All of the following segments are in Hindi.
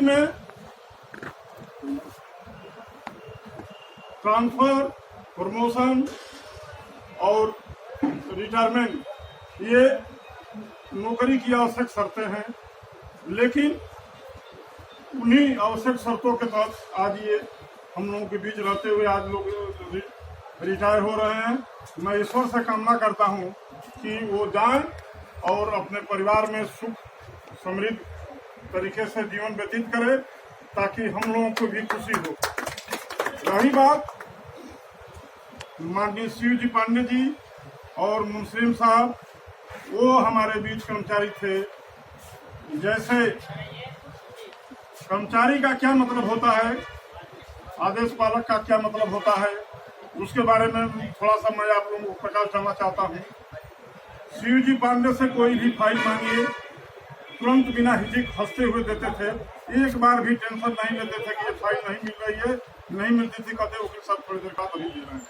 में ट्रांसफर, प्रमोशन और रिटायरमेंट ये नौकरी की आवश्यक शर्तें हैं, लेकिन उन्हीं आवश्यक शर्तों के तहत आज ये हम लोगों के बीच रहते हुए आज लोग रिटायर हो रहे हैं। मैं ईश्वर से कामना करता हूँ कि वो जाएं और अपने परिवार में सुख समृद्ध तरीके से जीवन व्यतीत करें, ताकि हम लोगों को भी खुशी हो। रही बात माननीय शिव जी पांडे जी और मुंसलिम साहब, वो हमारे बीच कर्मचारी थे। जैसे कर्मचारी का क्या मतलब होता है, आदेश पालक का क्या मतलब होता है, उसके बारे में थोड़ा सा मैं आप लोगों को प्रकाश डालना चाहता हूँ। शिव जी पांडे से कोई भी फाइल मांगिए, तुरंत बिना हिचक हंसते हुए देते थे। एक बार भी टेंशन नहीं लेते थे कि ये फाइल नहीं मिल रही है, नहीं मिलती थी, कहते वकील साहब थोड़ी देर बाद अभी दे रहे हैं।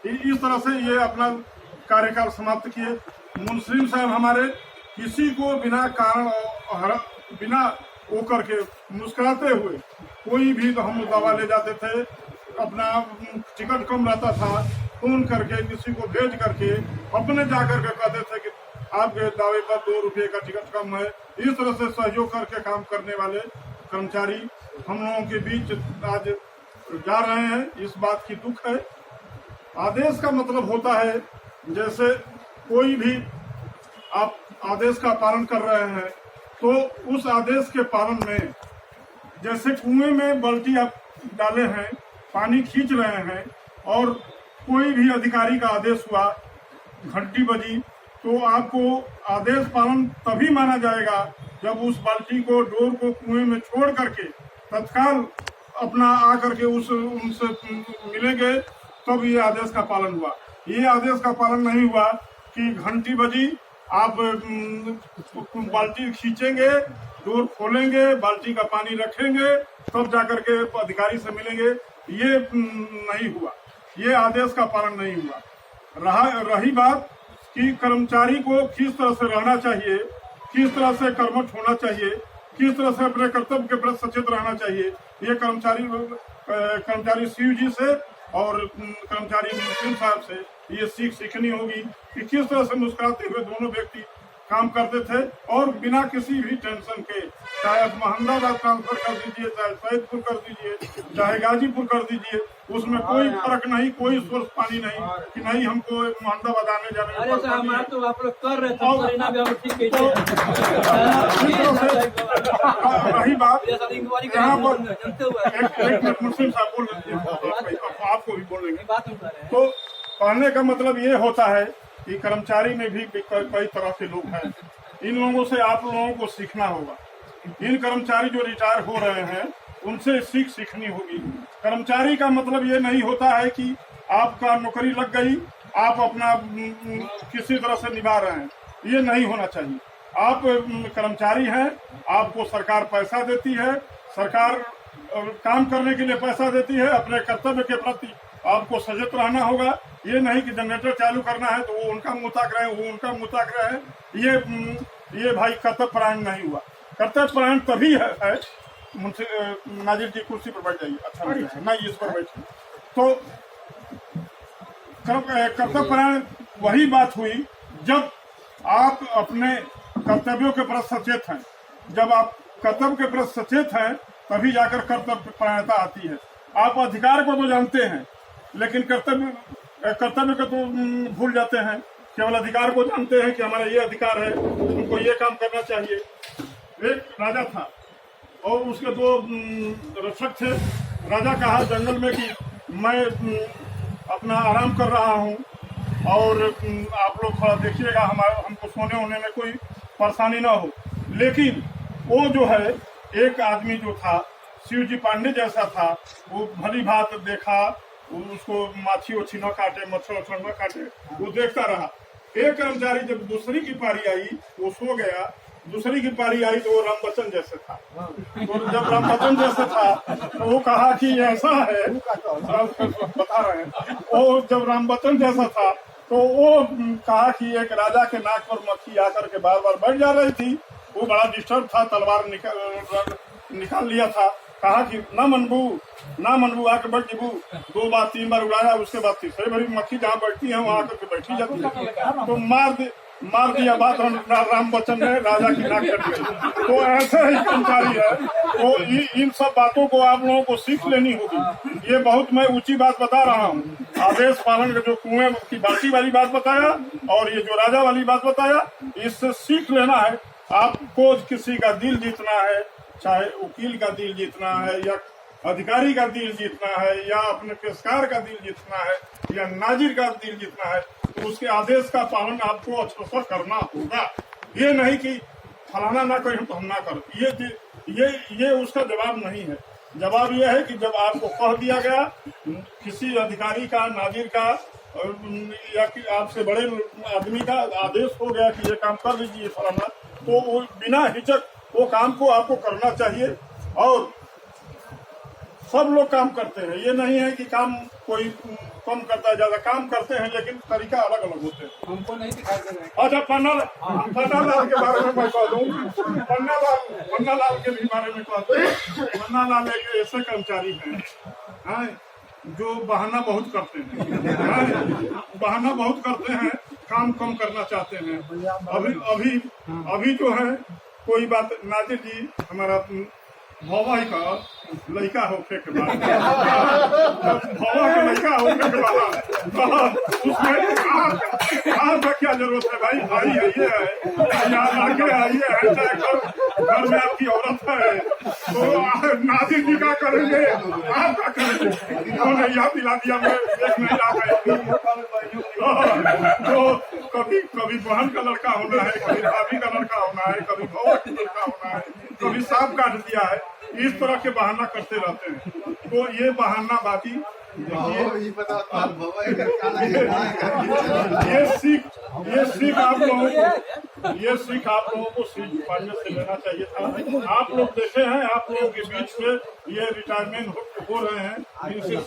इस तरह से ये अपना कार्यकाल समाप्त किए। मुंसलिम साहब हमारे किसी को बिना कारण बिना वो करके मुस्कुराते हुए कोई भी हम दवा ले जाते थे, अपना टिकट कम रहता था, फोन करके किसी को भेज करके अपने जाकर के कहते थे कि आपके दावे पर 2 रुपये का टिकट कम है। इस तरह से सहयोग करके काम करने वाले कर्मचारी हम लोगों के बीच आज जा रहे हैं। इस बात की दुख है। आदेश का मतलब होता है, जैसे कोई भी आप आदेश का पालन कर रहे हैं तो उस आदेश के पालन में, जैसे कुएं में बाल्टी आप डाले हैं, पानी खींच रहे हैं और कोई भी अधिकारी का आदेश हुआ, घंटी बजी, तो आपको आदेश पालन तभी माना जाएगा जब उस बाल्टी को, डोर को कुएं में छोड़ करके तत्काल अपना आकर के उनसे मिलेंगे, तब ये आदेश का पालन हुआ। ये आदेश का पालन नहीं हुआ कि घंटी बजी, आप बाल्टी खींचेंगे, डोर खोलेंगे, बाल्टी का पानी रखेंगे, तब जाकर के अधिकारी से मिलेंगे। ये नहीं हुआ, ये आदेश का पालन नहीं हुआ। रही बात कि कर्मचारी को किस तरह से रहना चाहिए, किस तरह से कर्मठ होना चाहिए, किस तरह से अपने कर्तव्य के प्रति सचेत रहना चाहिए, ये कर्मचारी शिव जी से और कर्मचारी मुंसलिम साहब से ये सीखनी होगी कि किस तरह से मुस्कुराते हुए दोनों व्यक्ति काम करते थे और बिना किसी भी टेंशन के, चाहे आप अहमदाबाद ट्रांसफर कर दीजिए, चाहे सैदपुर कर दीजिए, चाहे गाजीपुर कर दीजिए, उसमें कोई फर्क नहीं, कोई सोर्स पानी नहीं कि नहीं हमको अहमदाबाद आने जाने में तो आप लोग कर रहे थे। रही बात यहाँ पर एक मुस्लिम साहब बोल रहे थे, आपको भी बोलेंगे। तो कहने का मतलब ये होता है कि कर्मचारी में भी कई तरह के लोग हैं। इन लोगों से आप लोगों को सीखना होगा। इन कर्मचारी जो रिटायर हो रहे हैं उनसे सीखनी होगी। कर्मचारी का मतलब ये नहीं होता है कि आपका नौकरी लग गई, आप अपना किसी तरह से निभा रहे हैं, ये नहीं होना चाहिए। आप कर्मचारी हैं, आपको सरकार पैसा देती है, सरकार काम करने के लिए पैसा देती है, अपने कर्तव्य के प्रति आपको सजग रहना होगा। ये नहीं कि जनरेटर चालू करना है तो वो उनका मुंह ताक रहे हैं, वो उनका मुंह ताक रहे हैं। ये भाई कर्तव्य परायण नहीं हुआ। कर्तव्य परायण तभी है मुझसे नाजिर जी कुर्सी पर बैठ जाइए, अच्छा नहीं इस पर बैठिए। तो कर्तव्य परायण वही बात हुई जब आप अपने कर्तव्यों के प्रति सचेत हैं। जब आप कर्तव्य के प्रति सचेत हैं तभी जाकर कर्तव्य परायणता आती है। आप अधिकार को तो जानते हैं लेकिन कर्तव्य को तो भूल जाते हैं। केवल अधिकार को जानते हैं कि हमारा ये अधिकार है, उनको ये काम करना चाहिए। एक राजा था और उसके 2 रक्षक थे। राजा कहा जंगल में कि मैं अपना आराम कर रहा हूँ और आप लोग थोड़ा देखिएगा, हमको सोने होने में कोई परेशानी ना हो। लेकिन वो जो है, एक आदमी जो था शिव जी पांडे जैसा था, वो भली भात देखा, उसको माछी ओछी न काटे, मच्छर वच्छर न काटे, वो देखता रहा। एक कर्मचारी जब दूसरी की पारी आई वो सो गया, दूसरी की पारी आई तो वो राम बच्चन जैसे था। तो जब राम बच्चन जैसे था तो वो कहा कि ऐसा है, बता रहे हैं, वो जब राम बच्चन जैसा था तो वो कहा कि एक राजा के नाक पर मक्खी आकर के बार बार बैठ जा रही थी। वो बड़ा डिस्टर्ब था, तलवार निकाल लिया था, कहा कि ना मनबू आके बैठ जीबू, 2 बार 3 बार उड़ाया, उसके बाद तीसरे भरी मक्खी जहाँ बैठती है वहाँ आकर के बैठी जाती है, तो मार दिया बात राम बच्चन ने, राजा की नाक कट गई। तो ऐसे ही कर्मचारी है, तो इन सब बातों को आप लोगों को सीख लेनी होगी। ये बहुत मैं ऊंची बात बता रहा हूँ, आदेश पालन का जो कुएं की बाल्टी वाली बात बताया और ये जो राजा वाली बात बताया, इससे सीख लेना है। आपको किसी का दिल जीतना है, चाहे वकील का दिल जीतना है या अधिकारी का दिल जीतना है या अपने पेशकार का दिल जीतना है या नाजिर का दिल जीतना है, तो उसके आदेश का पालन आपको अच्छे से करना होगा। ये नहीं कि फलाना ना करें तो हम ना करें, ये उसका जवाब नहीं है। जवाब ये है कि जब आपको कह दिया गया, किसी अधिकारी का, नाजिर का या कि आपसे बड़े आदमी का आदेश हो गया कि ये काम कर लीजिए फलाना, तो वो बिना हिचक वो काम को आपको करना चाहिए। और सब लोग काम करते हैं, ये नहीं है कि काम कोई कम करता है, ज्यादा काम करते हैं, लेकिन तरीका अलग अलग होते हैं। हमको नहीं दिखाई दे रहा है। अच्छा, पन्ना लाल के बारे में मैं कह दूं, पन्ना लाल के भी बारे में कह दूं। पन्ना लाल एक ऐसे कर्मचारी हैं जो बहाना बहुत करते हैं, बहाना बहुत करते हैं, काम कम करना चाहते हैं। अभी जो है कोई बात, नाजिर जी हमारा भवा का लड़का होके के बाद भवा का लड़का होके के बाद उसमें आपका क्या जरूरत है भाई? भाई आइए है या लड़के आइए है, चाहे घर में आपकी औरत है, तो नाजिर जी का करेंगे, आप क्या करेंगे? उन्होंने याद दिला दिया, मैं एक नहीं ला पाई। तो कभी बहन का लड़का होना है, कभी भाभी का लड़का होना है, कभी भवा का लड़का होना है, कभी सांप काट दिया है, इस तरह के बहाना करते रहते हैं। तो ये बहानाबाजी, ये सीख आप लोगों को सीख पाने से लेना चाहिए था। आप लोग देखे हैं, आप लोगों के बीच में ये रिटायरमेंट हो रहे हैं, इनसे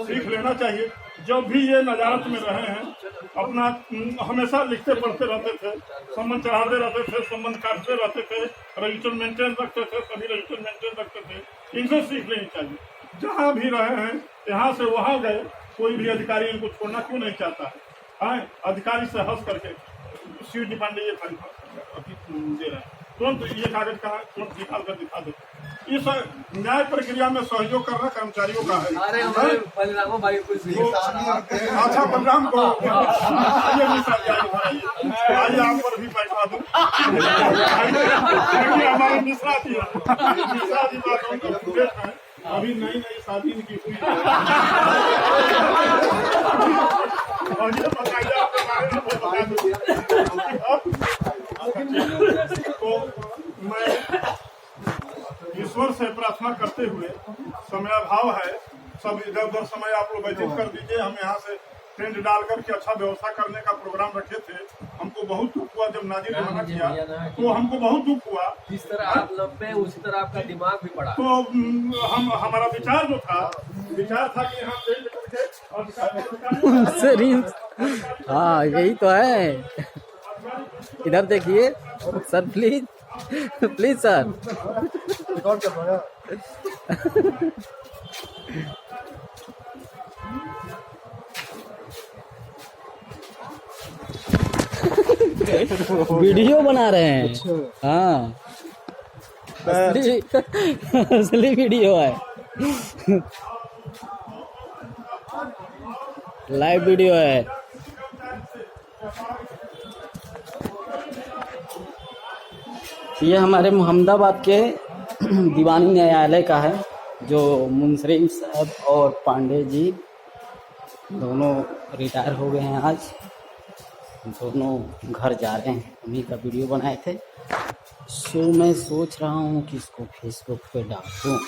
सीख लेना चाहिए। जब भी ये नजारत में रहे हैं, अपना हमेशा लिखते पढ़ते रहते थे, संबंध चढ़ाते रहते थे, संबंध काटते रहते थे, रजिस्टर मेंटेन रखते थे, सभी रजिस्टर मेंटेन रखते थे। इनसे सीख लेनी चाहिए। जहाँ भी रहे हैं, यहाँ से वहाँ गए, कोई भी अधिकारी इनको छोड़ना क्यों नहीं चाहता है? अधिकारी से हंस करके शिव जी पांडे ये दे रहे हैं, तुरंत ये कागज का तुरंत निकाल कर दिखा दो। इस न्याय प्रक्रिया में सहयोग करना कर्मचारियों का है। अरे हमारे बलरामो भाई कुछ अच्छा, बलराम को आइए आप पर भी बैठा दूं। हमारे मिश्रा जी बातों का है, अभी नई शादी की हुई है। और ये बताइए आपके बारे में बता दूं। तो मैं ईश्वर से प्रार्थना करते हुए, समय अभाव है, सब इधर उधर समय आप लोग व्यतीत कर दीजिए। हम यहाँ से टेंट डाल करके अच्छा व्यवस्था करने का प्रोग्राम रखे थे। हमको बहुत दुख हुआ जब नाजिर ने मना किया, तो हमको बहुत दुख हुआ। जिस तरह आप लंबे उसी तरह आपका दिमाग भी पड़ा। तो हमारा विचार जो था कि यहाँ टेंट करके हाँ, यही तो है। इधर देखिए सर, प्लीज सर। वीडियो बना रहे हैं। हाँ, असली वीडियो है, लाइव वीडियो है। ये हमारे मोहम्मदाबाद के दीवानी न्यायालय का है, जो मुंसरीम साहब और पांडे जी दोनों रिटायर हो गए हैं। आज दोनों घर जा रहे हैं, उन्हीं का वीडियो बनाए थे। सो मैं सोच रहा हूँ कि इसको फेसबुक पे डाल दूँ।